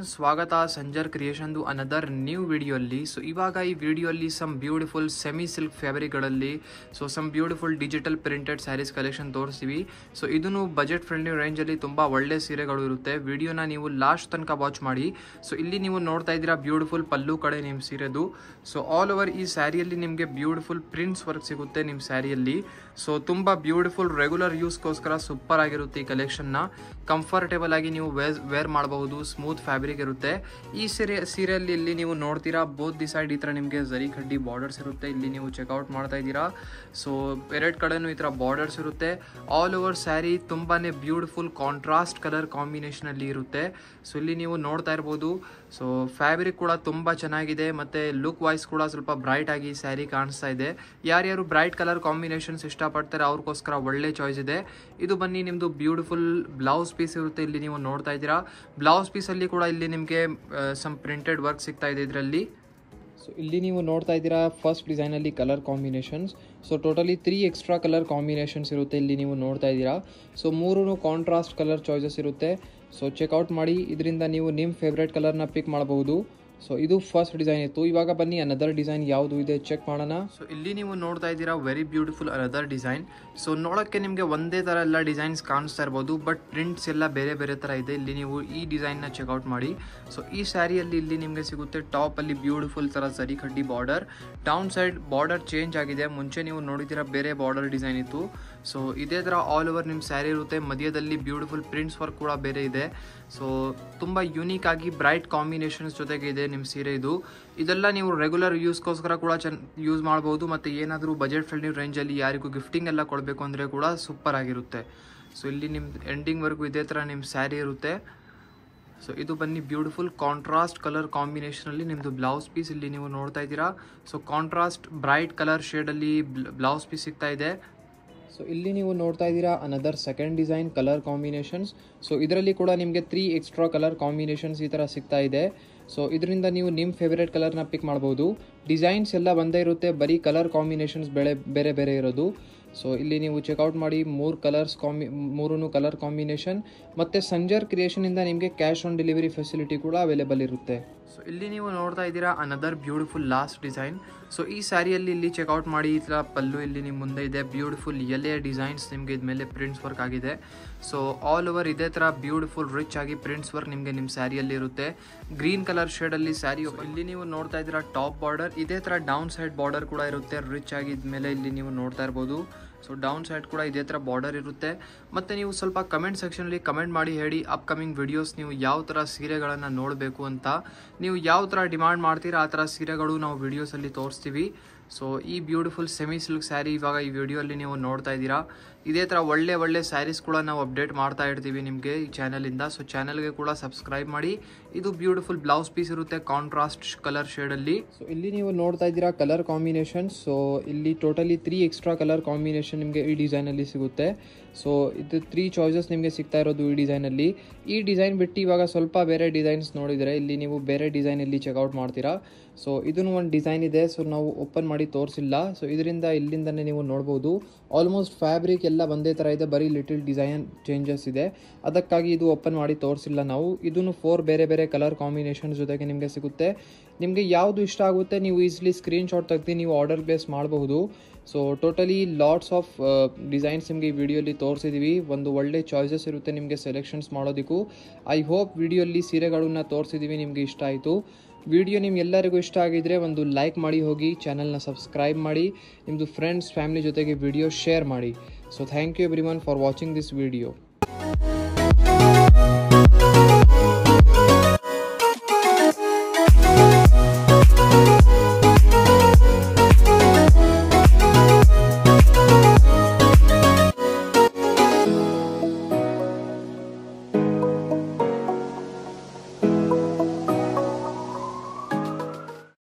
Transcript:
स्वागत Sanjar creation another new video so इवाग video some beautiful semi silk fabric so some beautiful digital printed sarees collection तोरिस्तीवी so इदू budget friendly range ತುಂಬಾ ಒಳ್ಳೆ ಸೀರೆಗಳು ಇರುತ್ತೆ ವಿಡಿಯೋನ ನೀವು ಲಾಸ್ಟ್ ತನಕ ವಾಚ್ ಮಾಡಿ ಸೋ ಇಲ್ಲಿ ನೀವು ನೋಡ್ತಾ ಇದ್ದೀರಾ ಬ್ಯೂಟಿಫುಲ್ ಪಲ್ಲು ಕಡೆ ನಿಮ್ಮ ಸೀರೆದು ಸೋ ಆಲ್ ಓವರ್ ಈ ಸ್ಯಾರಿಯಲ್ಲಿ ನಿಮಗೆ ಬ್ಯೂಟಿಫುಲ್ ಪ್ರಿಂಟ್ಸ್ ವರ್ಕ್ ಸಿಗುತ್ತೆ ನಿಮ್ಮ ಸ್ಯಾರಿಯಲ್ಲಿ ಸೋ ತುಂಬಾ ಬ್ಯೂಟಿಫುಲ್ ರೆಗ್ಯುಲರ್ ಯೂಸ್ ಗೋಸ್ಕರ ಸೂಪರ್ ಆಗಿರುತ್ತೆ ಈ ಕಲೆಕ್ಷನ್ ನ ಕಂಫರ್ಟೇಬಲ್ ಆಗಿ ನೀವು ವೇರ್ ಮಾಡಬಹುದು ಸ್ಮೂತ್ ಫ್ಯಾಬ್ರಿಕ್ ಇರುತ್ತೆ ಈ ಸೀರೆಯಲ್ಲಿ ಇಲ್ಲಿ ನೀವು ನೋಡ್ತೀರಾ ಬೋತ್ ದಿ ಸೈಡ್ ಈ ತರ ನಿಮಗೆ ಜರಿ ಕಡ್ಡಿ ಬಾರ್ಡರ್ಸ್ ಇರುತ್ತೆ ಇಲ್ಲಿ ನೀವು ಚೆಕ್ಔಟ್ ಮಾಡ್ತಾ ಇದ್ದೀರಾ ಸೋ ಎರಡು ಕಡೆನೂ ಈ ತರ ಬಾರ್ಡರ್ಸ್ ಇರುತ್ತೆ ಆಲ್ ಓವರ್ ಸ್ಯಾರಿ ತುಂಬಾನೇ ಬ್ಯೂಟಿಫುಲ್ ಕಾಂಟ್ರಾಸ್ಟ್ ಕಲರ್ ಕಾಂಬಿನೇಷನ್ ಅಲ್ಲಿ ಇರುತ್ತೆ ಸೋ ಇಲ್ಲಿ ನೀವು ನೋಡ್ತಾ ಇರಬಹುದು ಸೋ ಫ್ಯಾಬ್ರಿಕ್ ಕೂಡ ತುಂಬಾ ಚೆನ್ನಾಗಿದೆ ಮತ್ತೆ ಲುಕ್ ವೈಸ್ ಕೂಡ ಸ್ವಲ್ಪ ಬ್ರೈಟ್ ಆಗಿ ಸ್ಯಾರಿ ಕಾಣಿಸ್ತಾ ಇದೆ ಯಾರ್ಯಾರು ಬ್ರೈಟ್ ಕಲರ್ ಕಾಂಬಿನೇಷನ್ಸ್ ಇಷ್ಟಪಡ್ತಾರೆ ಅವ್ರಿಗೋಸ್ಕರ ಒಳ್ಳೆ ಚಾಯ್ಸ್ ಇದೆ ಇದು ಬನ್ನಿ ನಿಮ್ದು ಬ್ಯೂಟಿಫುಲ್ ಬ್ಲೌಸ್ ಪೀಸ್ ಇರುತ್ತೆ ಇಲ್ಲಿ ನೀವು ನೋಡ್ತಾ ಇದ್ದೀರಾ ಬ್ಲೌಸ್ ಪೀಸ್ ಅಲ್ಲಿ ಕೂಡ ಇಲ್ಲಿ ನಿಮಗೆ ಸಮ್ ಪ್ರಿಂಟೆಡ್ ವರ್ಕ್ ಸಿಗ್ತಾ ಇದೆ ಇದರಲ್ಲಿ ಸೊ ಇಲ್ಲಿ ನೀವು ನೋಡ್ತಾ ಇದ್ದೀರಾ ಫಸ್ಟ್ ಡಿಸೈನ್ ಅಲ್ಲಿ colour combinations so totally 3 extra colour combinations ಇರುತ್ತೆ ಇಲ್ಲಿ ನೀವು ನೋಡ್ತಾ ಇದ್ದೀರಾ ಸೊ ಮೂರೂ ಕಾಂಟ್ರಾಸ್ಟ್ ಕಲರ್ ಚಾಯ್ಸಸ್ ಇರುತ್ತೆ ಸೊ ಚೆಕ್ಔಟ್ ಮಾಡಿ ಇದರಿಂದ ನೀವು ನಿಮ್ಮ ಫೇವ್ರೇಟ್ ಕಲರ್ನ ಪಿಕ್ ಮಾಡಬಹುದು ಸೊ ಇದು ಫಸ್ಟ್ ಡಿಸೈನ್ ಇತ್ತು ಇವಾಗ ಬನ್ನಿ ಅನದರ್ ಡಿಸೈನ್ ಯಾವುದು ಇದೆ ಚೆಕ್ ಮಾಡೋಣ ಸೊ ಇಲ್ಲಿ ನೀವು ನೋಡ್ತಾ ಇದ್ದೀರಾ very beautiful another design so ನೋಡೋಕ್ಕೆ ನಿಮಗೆ ಒಂದೇ ಥರ ಎಲ್ಲ ಡಿಸೈನ್ಸ್ ಕಾಣಿಸ್ತಾ ಇರ್ಬೋದು ಬಟ್ ಪ್ರಿಂಟ್ಸ್ ಎಲ್ಲ ಬೇರೆ ಬೇರೆ ಥರ ಇದೆ ಇಲ್ಲಿ ನೀವು ಈ ಡಿಸೈನ್ನ ಚೆಕ್ಔಟ್ ಮಾಡಿ ಸೊ ಈ ಸ್ಯಾರಿಯಲ್ಲಿ ಇಲ್ಲಿ ನಿಮಗೆ ಸಿಗುತ್ತೆ ಟಾಪಲ್ಲಿ ಬ್ಯೂಟಿಫುಲ್ ಥರ ಸರಿ ಕಡ್ಡಿ border down side border change ಆಗಿದೆ ಮುಂಚೆ ನೀವು ನೋಡಿದ್ದೀರಾ ಬೇರೆ ಬಾರ್ಡರ್ ಡಿಸೈನ್ ಇತ್ತು ಸೊ ಇದೇ ಥರ ಆಲ್ ಓವರ್ ನಿಮ್ಮ ಸ್ಯಾರಿ ಇರುತ್ತೆ ಮಧ್ಯದಲ್ಲಿ ಬ್ಯೂಟಿಫುಲ್ ಪ್ರಿಂಟ್ಸ್ ವರ್ಕ್ ಕೂಡ ಬೇರೆ ಇದೆ ಸೊ ತುಂಬ ಯೂನಿಕ್ ಆಗಿ ಬ್ರೈಟ್ ಕಾಂಬಿನೇಷನ್ಸ್ ಜೊತೆಗೆ ಇದೆ ನಿಮ್ಮ ಸೀರೆ ಇದೆಲ್ಲ ನೀವು ರೆಗ್ಯುಲರ್ ಯೂಸ್ಗೋಸ್ಕರ ಕೂಡ ಯೂಸ್ ಮಾಡಬಹುದು ಮತ್ತೆ ಏನಾದರೂ ಬಜೆಟ್ ಫ್ರೆಂಡ್ಲಿ ರೇಂಜಲ್ಲಿ ಯಾರಿಗೂ ಗಿಫ್ಟಿಂಗ್ ಎಲ್ಲ ಕೊಡಬೇಕು ಅಂದರೆ ಕೂಡ ಸೂಪರ್ ಆಗಿರುತ್ತೆ ಸೊ ಇಲ್ಲಿ ನಿಮ್ಮ ಎಂಡಿಂಗ್ವರೆಗೂ ಇದೇ ಥರ ನಿಮ್ಮ ಸ್ಯಾರಿ ಇರುತ್ತೆ ಸೊ ಇದು ಬನ್ನಿ ಬ್ಯೂಟಿಫುಲ್ ಕಾಂಟ್ರಾಸ್ಟ್ ಕಲರ್ ಕಾಂಬಿನೇಷನಲ್ಲಿ ನಿಮ್ಮದು ಬ್ಲೌಸ್ ಪೀಸ್ ಇಲ್ಲಿ ನೀವು ನೋಡ್ತಾ ಇದ್ದೀರಾ ಸೊ ಕಾಂಟ್ರಾಸ್ಟ್ ಬ್ರೈಟ್ ಕಲರ್ ಶೇಡಲ್ಲಿ ಬ್ಲೌಸ್ ಪೀಸ್ ಸಿಗ್ತಾ ಇದೆ ಸೊ ಇಲ್ಲಿ ನೀವು ನೋಡ್ತಾ ಇದ್ದೀರಾ another second design colour combinations so ಇದರಲ್ಲಿ ಕೂಡ ನಿಮಗೆ 3 ಎಕ್ಸ್ಟ್ರಾ ಕಲರ್ ಕಾಂಬಿನೇಷನ್ಸ್ ಈ ಥರ ಸಿಗ್ತಾ ಇದೆ ಸೊ ಇದರಿಂದ ನೀವು ನಿಮ್ಮ ಫೇವ್ರೇಟ್ ಕಲರ್ನ ಪಿಕ್ ಮಾಡ್ಬೋದು ಡಿಸೈನ್ಸ್ ಎಲ್ಲ ಒಂದೇ ಇರುತ್ತೆ ಬರೀ ಕಲರ್ ಕಾಂಬಿನೇಷನ್ಸ್ ಬೇರೆ ಬೇರೆ ಇರೋದು ಸೊ ಇಲ್ಲಿ ನೀವು ಚೆಕ್ಔಟ್ ಮಾಡಿ ಮೂರೂ ಕಲರ್ ಕಾಂಬಿನೇಷನ್ ಮತ್ತು ಸಂಜರ್ ಕ್ರಿಯೇಷನಿಂದ ನಿಮಗೆ ಕ್ಯಾಶ್ ಆನ್ ಡೆಲಿವರಿ ಫೆಸಿಲಿಟಿ ಕೂಡ ಅವೈಲೇಬಲ್ ಇರುತ್ತೆ ಸೊ ಇಲ್ಲಿ ನೀವು ನೋಡ್ತಾ ಇದ್ದೀರಾ another beautiful last design so ಈ ಸ್ಯಾರಿಯಲ್ಲಿ ಇಲ್ಲಿ ಚೆಕ್ಔಟ್ ಮಾಡಿ ಈ ಥರ ಪಲ್ಲು ಇಲ್ಲಿ ನಿಮ್ಮ ಮುಂದೆ ಇದೆ ಬ್ಯೂಟಿಫುಲ್ ಎಲೆಯ ಡಿಸೈನ್ಸ್ ನಿಮಗೆ ಇದ್ಮೇಲೆ ಪ್ರಿಂಟ್ಸ್ ವರ್ಕ್ ಆಗಿದೆ ಸೊ ಆಲ್ ಓವರ್ ಇದೇ ಥರ ಬ್ಯೂಟಿಫುಲ್ ರಿಚ್ ಆಗಿ ಪ್ರಿಂಟ್ಸ್ ವರ್ಕ್ ನಿಮಗೆ ನಿಮ್ಮ ಸ್ಯಾರಿಯಲ್ಲಿ ಇರುತ್ತೆ ಗ್ರೀನ್ ಕಲರ್ ಶೇಡಲ್ಲಿ ಸ್ಯಾರಿ ಇಲ್ಲಿ ನೀವು ನೋಡ್ತಾ ಇದ್ದೀರಾ ಟಾಪ್ ಬಾರ್ಡರ್ ಇದೇ ಥರ ಡೌನ್ ಸೈಡ್ ಬಾರ್ಡರ್ ಕೂಡ ಇರುತ್ತೆ ರಿಚ್ ಆಗಿ ಇದ್ಮೇಲೆ ಇಲ್ಲಿ ನೀವು ನೋಡ್ತಾ ಇರ್ಬೋದು ಸೊ ಡೌನ್ ಸೈಡ್ ಕೂಡ ಇದೇ ಥರ ಬಾರ್ಡರ್ ಇರುತ್ತೆ ಮತ್ತು ನೀವು ಸ್ವಲ್ಪ ಕಮೆಂಟ್ ಸೆಕ್ಷನಲ್ಲಿ ಕಮೆಂಟ್ ಮಾಡಿ ಹೇಳಿ ಅಪ್ಕಮಿಂಗ್ ವಿಡಿಯೋಸ್ ನೀವು ಯಾವ ಥರ ಸೀರೆಗಳನ್ನು ನೋಡಬೇಕು ಅಂತ ನೀವು ಯಾವ ಥರ ಡಿಮಾಂಡ್ ಮಾಡ್ತೀರಾ ಆ ಥರ ಸೀರೆಗಳು ನಾವು ವಿಡಿಯೋಸಲ್ಲಿ ತೋರಿಸ್ತೀವಿ ಸೊ ಈ ಬ್ಯೂಟಿಫುಲ್ ಸೆಮಿ ಸಿಲ್ಕ್ ಸ್ಯಾರಿ ಇವಾಗ ಈ ವಿಡಿಯೋಲ್ಲಿ ನೀವು ನೋಡ್ತಾ ಇದ್ದೀರಾ ಇದೇ ಥರ ಒಳ್ಳೆ ಸ್ಯಾರೀಸ್ ಕೂಡ ನಾವು ಅಪ್ಡೇಟ್ ಮಾಡ್ತಾ ಇರ್ತೀವಿ ನಿಮಗೆ ಈ ಚಾನಲಿಂದ ಸೊ ಚಾನಲ್ಗೆ ಕೂಡ ಸಬ್ಸ್ಕ್ರೈಬ್ ಮಾಡಿ ಇದು ಬ್ಯೂಟಿಫುಲ್ ಬ್ಲೌಸ್ ಪೀಸ್ ಇರುತ್ತೆ ಕಾಂಟ್ರಾಸ್ಟ್ ಕಲರ್ ಶೇಡಲ್ಲಿ ಸೊ ಇಲ್ಲಿ ನೀವು ನೋಡ್ತಾ ಇದ್ದೀರಾ ಕಲರ್ ಕಾಂಬಿನೇಷನ್ ಸೊ ಇಲ್ಲಿ ಟೋಟಲಿ 3 ಎಕ್ಸ್ಟ್ರಾ ಕಲರ್ ಕಾಂಬಿನೇಷನ್ ನಿಮಗೆ ಈ ಡಿಸೈನಲ್ಲಿ ಸಿಗುತ್ತೆ ಸೊ ಇದು 3 ಚಾಯ್ಸಸ್ ನಿಮಗೆ ಸಿಗ್ತಾ ಇರೋದು ಈ ಡಿಸೈನಲ್ಲಿ ಈ ಡಿಸೈನ್ ಬಿಟ್ಟು ಇವಾಗ ಸ್ವಲ್ಪ ಬೇರೆ ಡಿಸೈನ್ಸ್ ನೋಡಿದರೆ ಇಲ್ಲಿ ನೀವು ಬೇರೆ ಡಿಸೈನ್ ಇಲ್ಲಿ ಚೆಕ್ಔಟ್ ಮಾಡ್ತೀರಾ ಸೊ ಇದನ್ನು ಒಂದು ಡಿಸೈನ್ ಇದೆ ಸೊ ನಾವು ಓಪನ್ ಮಾಡಿ ತೋರಿಸಿಲ್ಲ ಸೊ ಇದರಿಂದ ಇಲ್ಲಿಂದನೇ ನೀವು ನೋಡ್ಬೋದು ಆಲ್ಮೋಸ್ಟ್ ಫ್ಯಾಬ್ರಿಕ್ ಎಲ್ಲ ಒಂದೇ ಥರ ಇದೆ ಬರೀ ಲಿಟಲ್ ಡಿಸೈನ್ ಚೇಂಜಸ್ ಇದೆ ಅದಕ್ಕಾಗಿ ಇದು ಓಪನ್ ಮಾಡಿ ತೋರಿಸಿಲ್ಲ ನಾವು ಇದನ್ನು 4 ಬೇರೆ ಕಲರ್ ಕಾಂಬಿನೇಷನ್ ಜೊತೆಗೆ ನಿಮಗೆ ಸಿಗುತ್ತೆ ನಿಮಗೆ ಯಾವುದು ಇಷ್ಟ ಆಗುತ್ತೆ ನೀವು ಈಸಿಲಿ ಸ್ಕ್ರೀನ್ಶಾಟ್ ತೆಗೆದು ನೀವು ಆರ್ಡರ್ ಪ್ಲೇಸ್ ಮಾಡಬಹುದು so totally lots of designs ನಿಮಗೆ ಈ ವಿಡಿಯೋಲಿ ತೋರಿಸಿದ್ದೀವಿ ಒಂದು ಒಳ್ಳೆ ಚಾಯ್ಸಸ್ ಇರುತ್ತೆ ನಿಮಗೆ ಸೆಲೆಕ್ಷನ್ಸ್ ಮಾಡೋದಕ್ಕೂ ಐ ಹೋಪ್ ವಿಡಿಯೋಲಿ ಸೀರೆಗಳನ್ನ ತೋರಿಸಿದ್ದೀವಿ ನಿಮಗೆ ಇಷ್ಟ ಆಯಿತು ವಿಡಿಯೋ ನಿಮ್ಗೆಲ್ಲರಿಗೂ ಇಷ್ಟ ಆಗಿದ್ರೆ ಒಂದು ಲೈಕ್ ಮಾಡಿ ಹೋಗಿ ಚಾನಲ್ನ ಸಬ್ಸ್ಕ್ರೈಬ್ ಮಾಡಿ ನಿಮ್ಮದು ಫ್ರೆಂಡ್ಸ್ ಫ್ಯಾಮಿಲಿ ಜೊತೆಗೆ ವಿಡಿಯೋ ಶೇರ್ ಮಾಡಿ so thank you everyone for watching this video